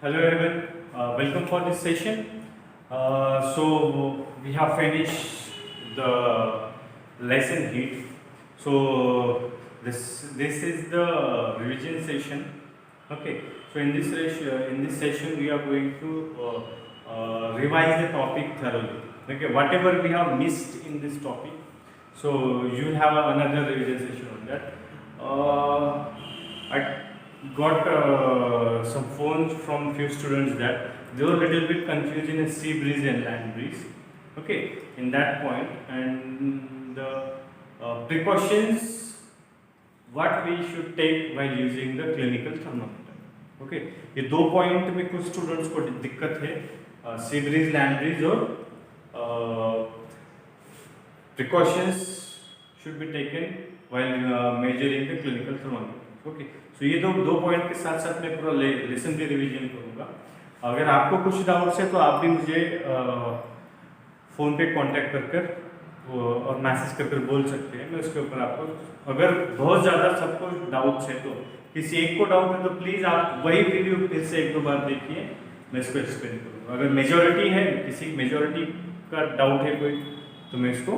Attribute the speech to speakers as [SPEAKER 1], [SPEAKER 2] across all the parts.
[SPEAKER 1] Hello everyone, welcome for this session. So we have finished the lesson heat. So this is the revision session. Okay. So in this session we are going to revise the topic thoroughly. Okay. Whatever we have missed in this topic, so you will have another revision session on that. I got some phones from few students that they were a little bit confused in a sea breeze and land breeze. Okay, in that point, and the precautions what we should take while using the clinical thermometer. Okay, ये दो point में कुछ students को दिक्कत है, sea breeze land breeze और precautions should be taken while measuring the clinical thermometer. Okay, so ये दो पॉइंट के साथ साथ मैं पूरा लेसन भी रिवीजन करूँगा. अगर आपको कुछ डाउट्स है तो आप भी मुझे फ़ोन पे कांटेक्ट कर और मैसेज कर बोल सकते हैं. मैं उसके ऊपर आपको, अगर बहुत ज़्यादा सबको डाउट्स है तो किसी एक को डाउट है तो प्लीज़ आप वही वीडियो फिर से एक दो बार देखिए, मैं इसको एक्सप्लेन करूँगा. अगर मेजॉरिटी है, किसी मेजॉरिटी का डाउट है कोई, तो मैं इसको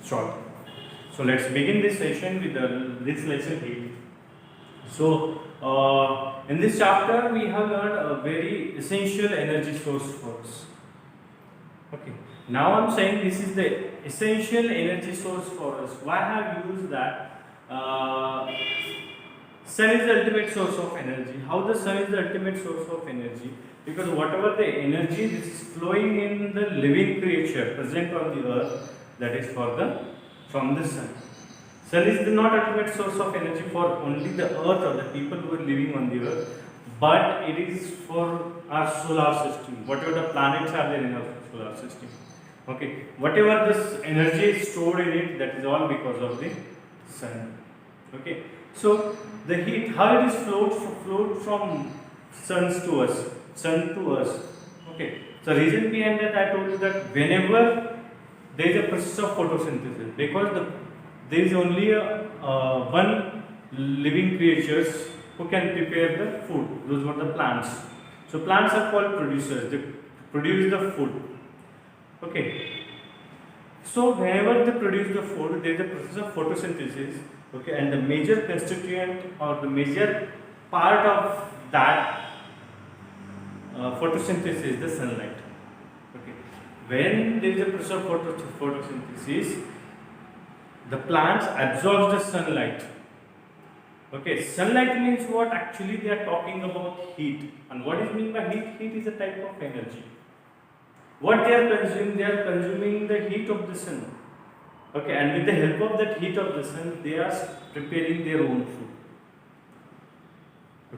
[SPEAKER 1] सॉल्व करूँगा. So let's begin this session with this lesson heat. So, in this chapter, we have learned a very essential energy source for us. Okay. Now I'm saying this is the essential energy source for us. Why have I used that? Sun is the ultimate source of energy. How the sun is the ultimate source of energy? Because whatever the energy this is flowing in the living creature present on the earth, that is from the sun. Sun is not ultimate source of energy for only the earth or the people who are living on the earth, but it is for our solar system, whatever the planets are there in our solar system. Okay, whatever this energy is stored in it, that is all because of the sun. Okay, so the heat, how it is flowed from sun to us. Okay, so reason behind that, I told you that whenever there is a process of photosynthesis, because there is only one living creatures who can prepare the food. Those are the plants. So plants are called producers. They produce the food. Okay. So whenever they produce the food, there is a process of photosynthesis. Okay, and the major constituent or the major part of that photosynthesis is the sunlight. Okay. When there is a process of photosynthesis, the plants absorb the sunlight. Okay, sunlight means what? Actually, they are talking about heat. And what is meant by heat? Heat is a type of energy. What they are consuming the heat of the sun. Okay, and with the help of that heat of the sun, they are preparing their own food.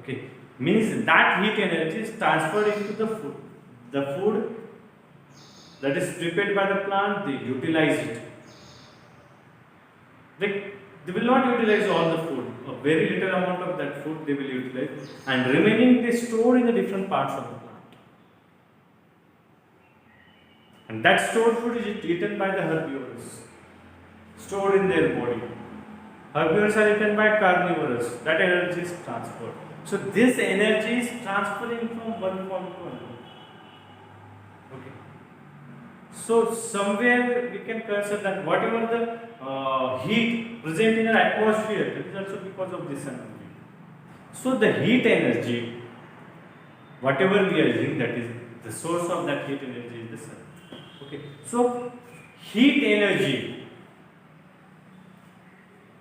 [SPEAKER 1] Okay, means that heat energy is transferred into the food. The food that is prepared by the plant, they utilize it. They will not utilize all the food. A very little amount of that food they will utilize, and remaining they store in the different parts of the plant. And that stored food is eaten by the herbivores, stored in their body. Herbivores are eaten by carnivores. That energy is transferred. So this energy is transferring from one form to another. Okay. So somewhere we can consider that whatever the heat present in our atmosphere, it is also because of the sun. So the heat energy, whatever we are using, that is the source of that heat energy is the sun. Okay. So heat energy.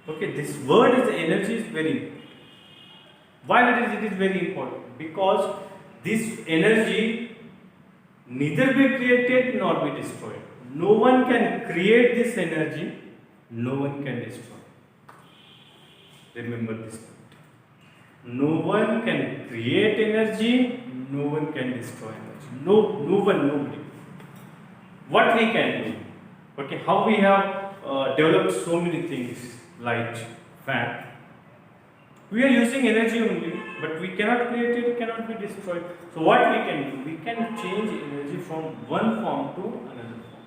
[SPEAKER 1] Okay, this word is energy is very important. Why it is very important? Because this energy neither be created nor be destroyed. No one can create this energy, no one can destroy. Remember this point. No one can create energy, no one can destroy energy. No one, nobody. What we can do? Okay, how we have developed so many things, light, fan. We are using energy only, but we cannot create it, cannot be destroyed. So what we can do? We can change energy from one form to another form.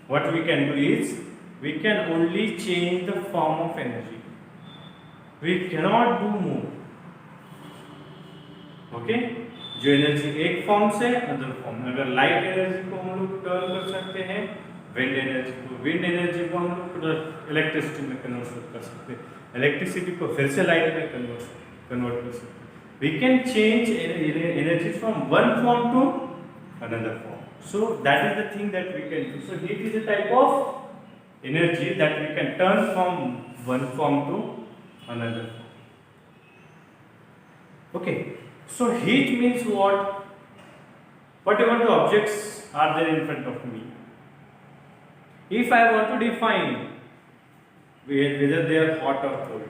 [SPEAKER 1] What we can do is, we can only change the form of energy. We cannot do more. Okay? जो energy एक form से other form में, अगर light energy को हम लोग turn कर सकते हैं विंड एनर्जी को हम लोग इलेक्ट्रिसिटी में कन्वर्ट कर सकते हैं, इलेक्ट्रिसिटी को फिर से लाइट में कन्वर्ट कर सकते हैं. We can change energy from one form to another form. So that is the thing that we can do. So heat is a type of energy that we can turn from one form to another form. Okay. So heat means what? Whatever the objects are there in front of me. If I want to define whether they are hot or cold,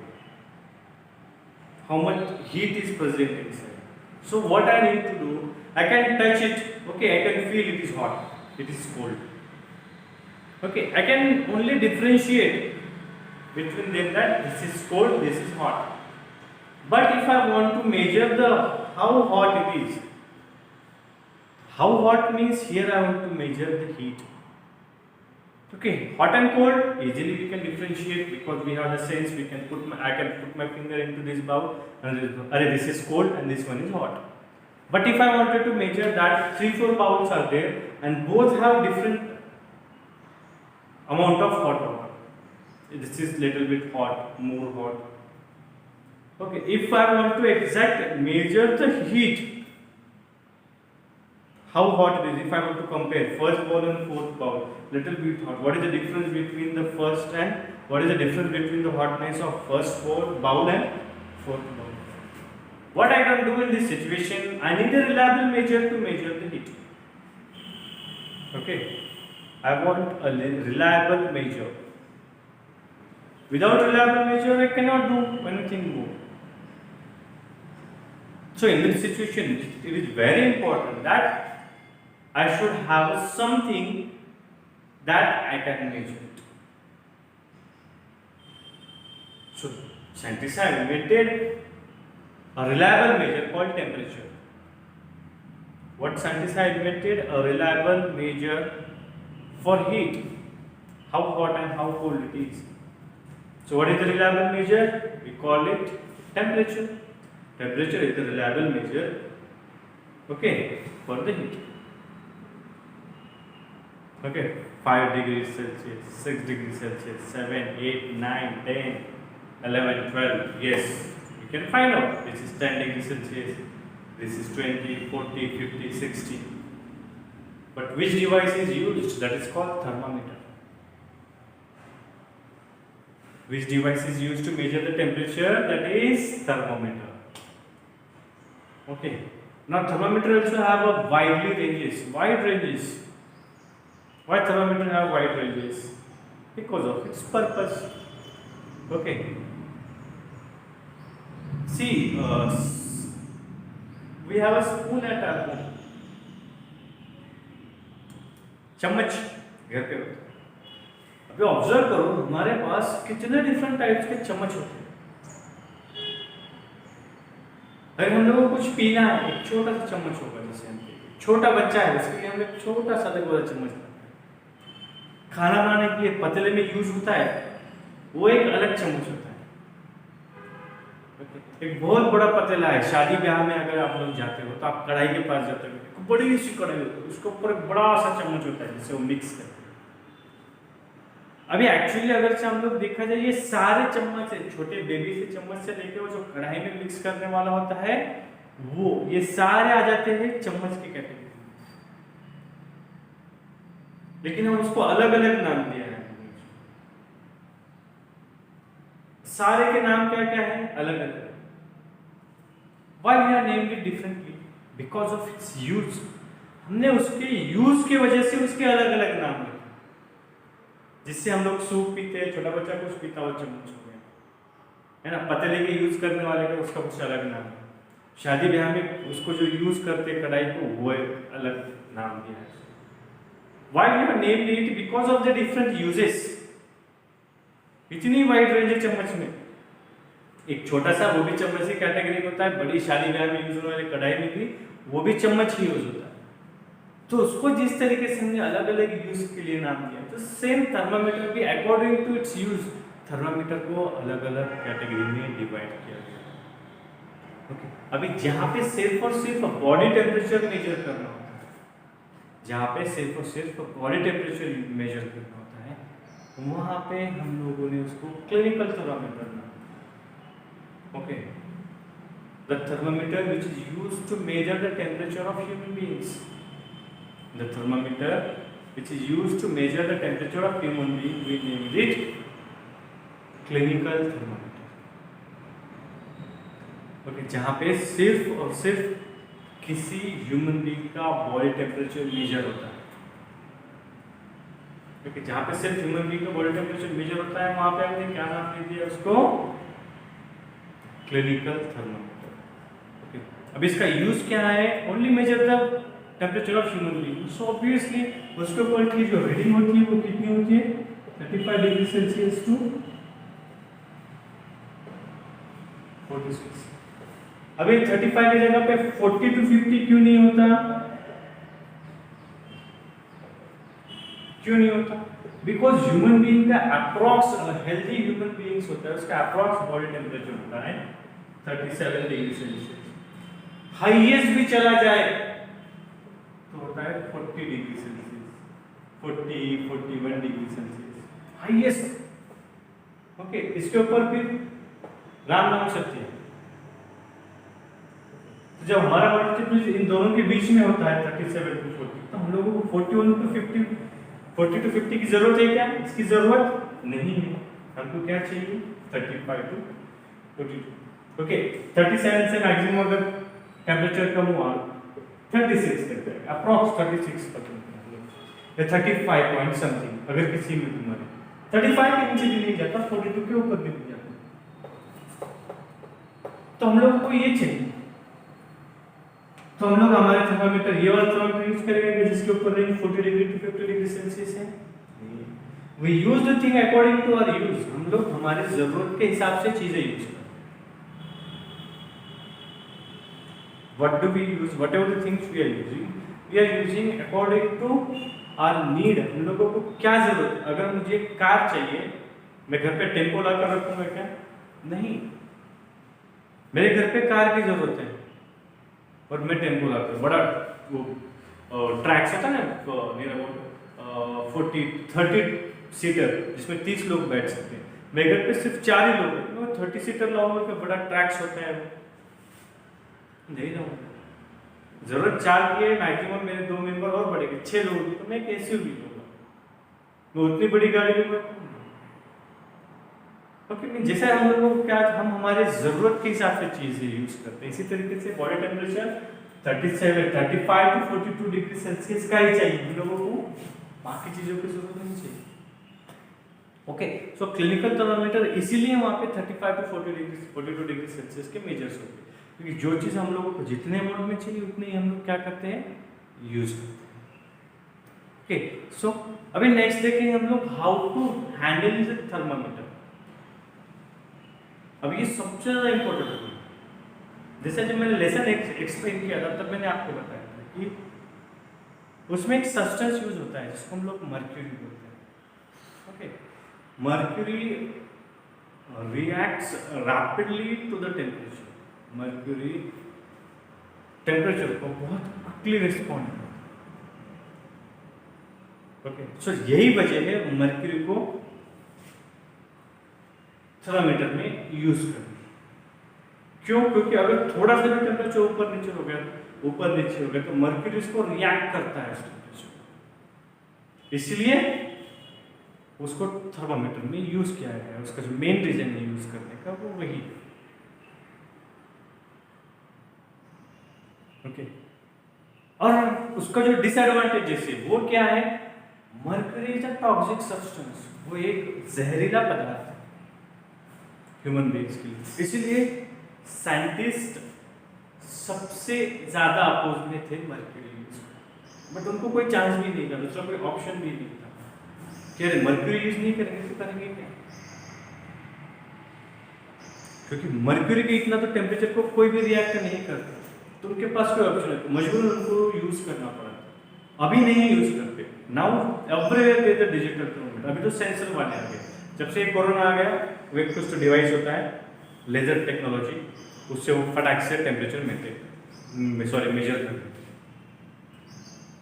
[SPEAKER 1] how much heat is present inside. So what I need to do, I can touch it, okay, I can feel it is hot, it is cold. Okay, I can only differentiate between them that this is cold, this is hot. But if I want to measure the how hot it is, how hot means here I want to measure the heat. Okay, hot and cold easily we can differentiate because we have the sense. We can I can put my finger into this bowl and this is cold and this one is hot. But if I wanted to measure that 3-4 bowls are there and both have different amount of hot water. This is little bit hot, more hot. Okay, if I want to exact measure the heat, how hot it is, if I want to compare first bowl and fourth bowl, little bit hot. What is the difference between the first and what is the difference between the hotness of first bowl and fourth bowl? What I can do in this situation, I need a reliable measure to measure the heat. Okay, I want a reliable measure. Without reliable measure, I cannot do anything more. So in this situation, it is very important that I should have something that I can measure. So scientists have invented a reliable measure called temperature. What scientists have invented? A reliable measure for heat, how hot and how cold it is. So what is the reliable measure? We call it temperature. Temperature is the reliable measure, okay, for the heat. Okay, 5 degrees Celsius, 6 degrees Celsius, 7, 8, 9, 10, 11, 12. Yes, we can find out. This is 10 degrees Celsius, this is 20, 40, 50, 60. But which device is used? That is called thermometer. Which device is used to measure the temperature? That is thermometer. Okay. Now thermometer also have a wide ranges. Why thermometer have wide ranges? Because of its purpose. Okay. See, we have a spoon at our home. चम्मच घर पे होते हैं. अभी observe करो हमारे पास कितने different types के चम्मच होते हैं. अगर हम लोगों को कुछ पीना है, एक छोटा सा चम्मच होगा. जैसे छोटा बच्चा है उसके लिए हम एक छोटा सा वाला चम्मच है. खाना बनाने के लिए पतीले में यूज होता है, वो एक अलग चम्मच होता है. एक बहुत बड़ा पतीला है, शादी ब्याह में अगर आप लोग जाते हो तो आप कढ़ाई के पास जाते हो, बड़ी सी कढ़ाई होती है, उसके ऊपर एक बड़ा सा चम्मच होता है जिससे वो मिक्स करते हैं. अभी एक्चुअली अगर से हम लोग देखा जाए ये सारे चम्मच है, छोटे बेबी से चम्मच से लेके वो जो कढ़ाई में मिक्स करने वाला होता है वो, ये सारे आ जाते हैं चम्मच की कैटेगरी. लेकिन हम उसको अलग अलग नाम दिया है. सारे के नाम क्या क्या है? अलग अलग. Why we are named it differently? Because of its use. हमने उसके यूज की वजह से उसके अलग अलग नाम रखे. जिससे हम लोग सूप पीते हैं, छोटा बच्चा कुछ पीता हुआ चम्मच हो गया है ना. पतीले के यूज करने वाले का उसका कुछ अलग नाम है. शादी ब्याह में उसको जो यूज करते हैं कढ़ाई को, वो एक अलग नाम दिया है. Why we have named it? Because of the different uses. इतनी वाइड रेंज है चम्मच में. एक छोटा सा वो भी चम्मच की कैटेगरी में होता है, बड़ी शादी ब्याह में यूज होने वाले कढ़ाई में भी वो भी चम्मच ही यूज होता है. तो उसको जिस तरीके से हमने अलग अलग यूज के लिए नाम दिया, तो सेम थर्मामीटर भी according to its use thermometer को अलग अलग कैटेगरी में डिवाइड किया गया. ओके, अभी जहाँ पे सिर्फ और सिर्फ बॉडी टेम्परेचर मेजर करना होता है, जहाँ पे सिर्फ और सिर्फ बॉडी टेम्परेचर मेजर करना होता है, वहाँ पे हम लोगों ने उसको क्लिनिकल थर्मामीटर नाम। Okay, the thermometer which is used to measure the temperature of human beings, the thermometer which is used to measure the temperature of human being, we named it clinical thermometer. Okay, जहाँ पे सिर्फ और सिर्फ किसी human being का body temperature measure होता है। Okay, जहाँ पे सिर्फ ह्यूमन बीइंग का बॉडी टेम्परेचर मेजर होता है, वहाँ पे हमने क्या नाम दे दिया उसको, क्लिनिकल थर्मोमीटर। ओके, अब इसका यूज क्या है, only major the temperature of human being. So obviously उसके ऊपर की जो रीडिंग होती है वो कितनी होती है, 35 डिग्री सेल्सियस टू 46। अभी 35 की जगह पे 40 टू 50 क्यों नहीं होता, क्यों नहीं होता? बिकॉज ह्यूमन बीइंग का अप्रॉक्स, हेल्दी ह्यूमन बीइंग्स होता है उसका अप्रॉक्स बॉडी टेम्परेचर होता है 37 डिग्री सेल्सियस। हाईएस्ट भी चला जाए तो होता है 40 degree Celsius, 41 degree Celsius highest. Okay, इसके ऊपर फिर राम नाम सत्य। तो जब हमारा बॉडी टेम्परेचर इन दोनों के बीच में होता है 37 टू 40, तो हम लोगों को 41 टू 50, 40 टू 50 की जरूरत है क्या? इसकी जरूरत नहीं है। हमको क्या चाहिए, 35 टू 42। ओके, 37 से मैक्सिमम अगर टेम्परेचर कम हुआ 36 तक जाएगा, अप्रॉक्स 36 तक या 35 पॉइंट समथिंग। अगर किसी में बीमारी 35 के नीचे भी नहीं जाता, 42 के ऊपर भी नहीं जाता, तो हम लोगों को ये चाहिए। तो हम लोग हमारे थर्मामीटर ये वाला थर्मामीटर यूज करेंगे जिसके ऊपर range 40 degree to 50 degree Celsius है। We use the thing according to our use, हम लोग हमारे जरूरत के हिसाब से चीजें यूज करते हैं। What do we use? Whatever the things we are using according to our need। हम लोगों को क्या जरूरत है? अगर मुझे कार चाहिए, मैं घर पे टेम्पो ला कर रखूंगा क्या? नहीं, मेरे घर पे कार की जरूरत है और मैं टेम्पो ला कर, बड़ा वो ट्रैक्स होता है ना, नियर अबाउट 40-30 सीटर जिसमें 30 लोग बैठ सकते हैं। मेरे घर पे सिर्फ 4 ही लोग हैं, मैं 30 सीटर लाऊंगा, तो बड़ा ट्रैक्स होता है नहीं लाऊंगा। जरूरत 4 की है, मैक्सिमम मेरे 2 मेंबर और बढ़ेंगे, 6 लोग होंगे, तो मैं एक एसयूवी लूंगा, मैं उतनी बड़ी गाड़ी लूंगा। ओके, जैसे हम लोगों को क्या, हम हमारे जरूरत के हिसाब से चीजें यूज करते हैं। इसी तरीके से body temperature 35 to 42 degree Celsius का ही चाहिए हम लोगों को, बाकी चीजों की जरूरत नहीं चाहिए। ओके, सो क्लिनिकल थर्मामीटर इसीलिए वहां पे 35 टू 42 डिग्री सेल्सियस के मेजर्स होते हैं, क्योंकि जो चीज हम लोगों को जितने अमाउंट में चाहिए उतने ही हम लोग क्या करते हैं, यूज करते हैं। ओके, सो अभी नेक्स्ट देखेंगे हम लोग how to handle the thermometer. अब ये सबसे ज्यादा इंपॉर्टेंट है। जैसे जब मैंने लेसन एक्सप्लेन किया था तब मैंने आपको बताया था कि उसमें एक सब्सटेंस यूज होता है जिसको हम लोग मर्क्यूरी बोलते हैं। Okay, mercury reacts rapidly to the temperature, mercury temperature को बहुत क्विकली रिस्पॉन्ड करता है। ओके, सो यही वजह है मर्क्यूरी को थर्मामीटर में यूज करना। क्यों? क्योंकि अगर थोड़ा सा भी टेम्परेचर ऊपर नीचे हो गया तो मर्क्यूरी इसको रिएक्ट करता है उस टेम्परेचर, इसलिए उसको थर्मामीटर में यूज किया गया है। उसका जो मेन रीजन है यूज करने का वो वही है। ओके, और उसका जो डिसएडवांटेजेस है वो क्या है, mercury is a toxic substance, वो एक जहरीला पदार्थ है ह्यूमन बीइंग्स के लिए, इसीलिए साइंटिस्ट सबसे ज्यादा अपोज में थे मर्क्यूरी यूज, बट उनको कोई चांस भी नहीं था, दूसरा कोई ऑप्शन भी नहीं था कि अरे मर्क्यूरी यूज नहीं करेंगे तो करेंगे क्या, क्योंकि मर्क्यूरी के इतना तो टेम्परेचर को कोई भी रिएक्ट नहीं करता, तो उनके पास कोई ऑप्शन है, तो मजबूरन उनको यूज करना पड़ा। अभी नहीं यूज करते, now everywhere there the digital thermometer, अभी तो सेंसर वाले आ गए। जब से कोरोना आ गया, वो एक कुछ तो डिवाइस होता है लेजर टेक्नोलॉजी, उससे वो फटाक से टेम्परेचर मेजर कर देते हैं।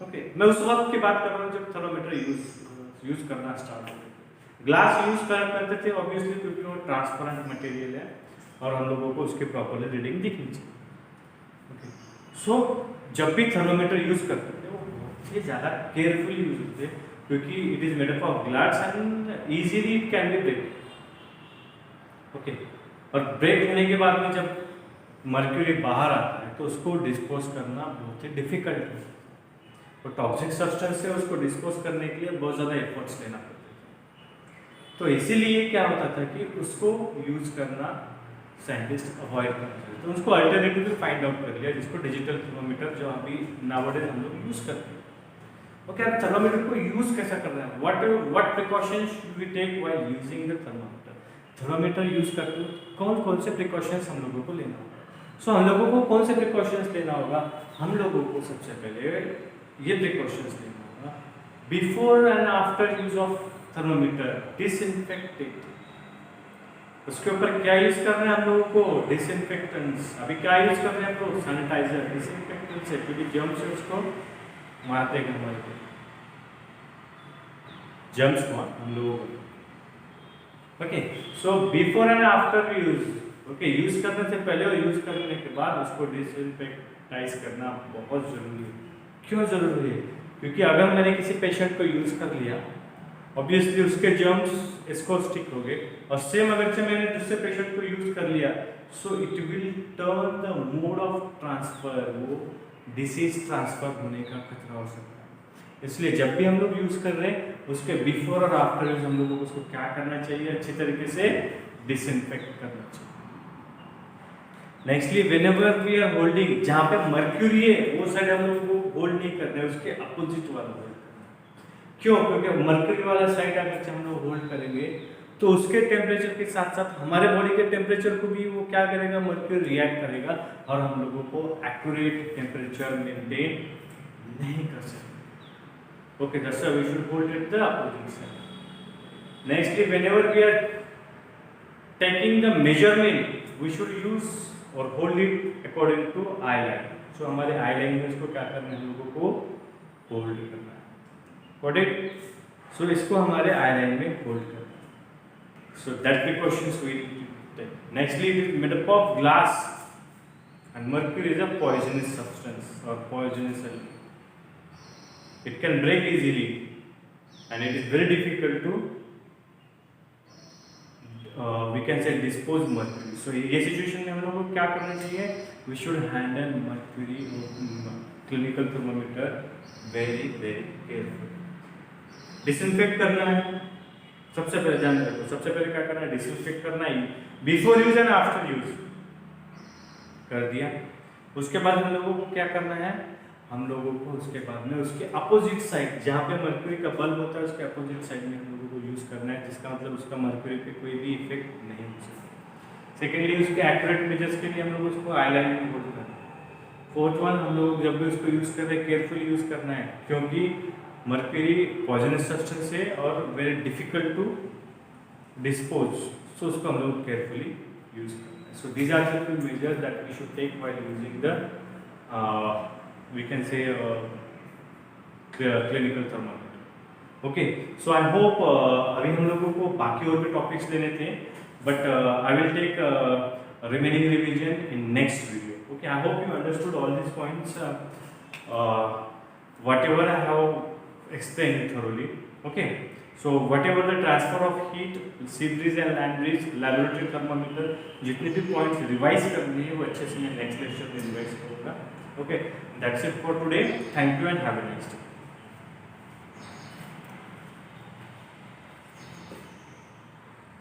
[SPEAKER 1] ओके, मैं उस वक्त की बात कर रहा हूँ जब थर्मोमीटर यूज करना स्टार्ट हो गया। ग्लास यूज करते थे ऑब्वियसली, क्योंकि वो ट्रांसपेरेंट मटेरियल है और हम लोगों को उसकी प्रॉपरली रीडिंग दिखनी चाहिए। ओके, सो जब भी थर्मोमीटर यूज करते थे वो ये ज़्यादा केयरफुली यूज होते, क्योंकि it is made up of glass and easily it can be break. Okay, और ब्रेक होने के बाद में जब मर्क्यूरी बाहर आता है तो उसको डिस्पोज करना बहुत ही डिफिकल्ट है। तो टॉक्सिक सब्सटेंस से उसको डिस्पोज करने के लिए बहुत ज़्यादा एफर्ट्स लेना पड़ता है। तो इसीलिए क्या होता था कि उसको यूज करना साइंटिस्ट अवॉइड करते थे, तो उसको अल्टरनेटिव फाइंड आउट कर लिया, जिसको डिजिटल थर्मोमीटर जो अभी नाउअडेज हम लोग यूज करते हैं। ओके, अब थर्मोमीटर को यूज कैसा कर रहे हैं, what precautions should we take while using the thermometer. Thermometer use करते हुए कौन कौन से प्रिकॉशंस हम लोगों को लेना होगा। सो हम लोगों को कौन से प्रिकॉशंस लेना होगा, हम लोगों को सबसे पहले ये प्रिकॉशंस लेना होगा, before and after use of thermometer disinfect it. उसके ऊपर क्या यूज कर रहे हैं हम लोगों को, डिसइंफेक्टेंट्स। अभी क्या यूज कर रहे हैं हम लोग, सैनिटाइजर। डिसइंफेक्टेंट से क्योंकि जर्म्स से उसको मारते हैं हमारे को, जर्म्स को हम लोगों को। Okay, so before and after use, okay, use करने से पहले और यूज करने के बाद उसको डिसइंफेक्टाइज करना बहुत जरूरी है। क्यों जरूरी है, क्योंकि अगर मैंने किसी पेशेंट को यूज कर लिया, ऑब्वियसली उसके जर्म्स इसको स्टिक हो गए, और सेम अगर से मैंने दूसरे पेशेंट को यूज कर लिया, so it will turn the mode of transfer, वो डिसीज ट्रांसफर होने का खतरा हो सकता है। इसलिए जब भी हम लोग यूज कर रहे हैं उसके बिफोर और आफ्टर यूज हम लोगों को उसको क्या करना चाहिए, अच्छी तरीके से डिसइंफेक्ट करना चाहिए। Nextly, whenever we are holding, जहाँ पे मर्क्यूरी है वो साइड हम लोग को होल्ड नहीं करना है, उसके अपोजिट वाला होल्ड करना है। क्यों, क्योंकि मर्क्यूरी वाला साइड अगर हम लोग होल्ड करेंगे तो उसके टेम्परेचर के साथ साथ हमारे बॉडी के टेम्परेचर को भी वो क्या करेगा, मर्क्यूरी रिएक्ट करेगा और हम लोगों को एक्यूरेट टेम्परेचर मेंटेन नहीं कर सकते। Okay, that's why we should hold it the opposite side. Nextly, whenever we are taking the measurement we should use और hold it according to eye line. So हमारे आई लाइन में इसको क्या करना है, हम लोगों को होल्ड करना है। Got it? सो इसको हमारे आई लाइन में होल्ड करना है। So that precautions we need to take. Nextly, it is made up of glass, and mercury is a poisonous substance or poisonous element. It can break easily, and it is very difficult to we can say dispose mercury. So ये situation में हम लोगों को क्या करना चाहिए? We should handle mercury clinical thermometer very carefully. Disinfect करना है सबसे पहले, ध्यान रखो, सबसे पहले क्या करना है, डिसइंफेक्ट करना ही, before use and after use कर दिया। उसके बाद हम लोगों को क्या करना है, हम लोगों को उसके बाद में उसके अपोजिट साइड, जहाँ पे मर्क्यूरी का बल्ब होता है उसके अपोजिट साइड में हम लोगों को यूज करना है, जिसका मतलब उसका मर्क्यूरी पे कोई भी इफेक्ट नहीं हो सकता। सेकेंडली, उसके एक्यूरेट मेजर्स के लिए हम लोग उसको आईलाइन में होल्ड करना है। फोर्थ वन, हम लोग जब भी उसको यूज कर रहे हैं केयरफुली यूज करना है, क्योंकि मर्क्यूरी पॉइजनस सब्सटेंस है और very difficult to dispose, so उसको हम लोग केयरफुली यूज करना है। So these are the few measures that we should take while using the we can say clinical thermometer. Okay, so I hope अभी हम लोगों को बाकी और भी टॉपिक्स लेने थे, but I will take remaining revision in next video. Okay, I hope you understood all these points, whatever I have explained thoroughly. Okay, so whatever the transfer of heat, sea breeze and land breeze, laboratory thermometer, जितने भी points revise करने हैं वो अच्छे से मैं next lecture में revise करूँगा. Okay, that's it for today. Thank you and have a nice day.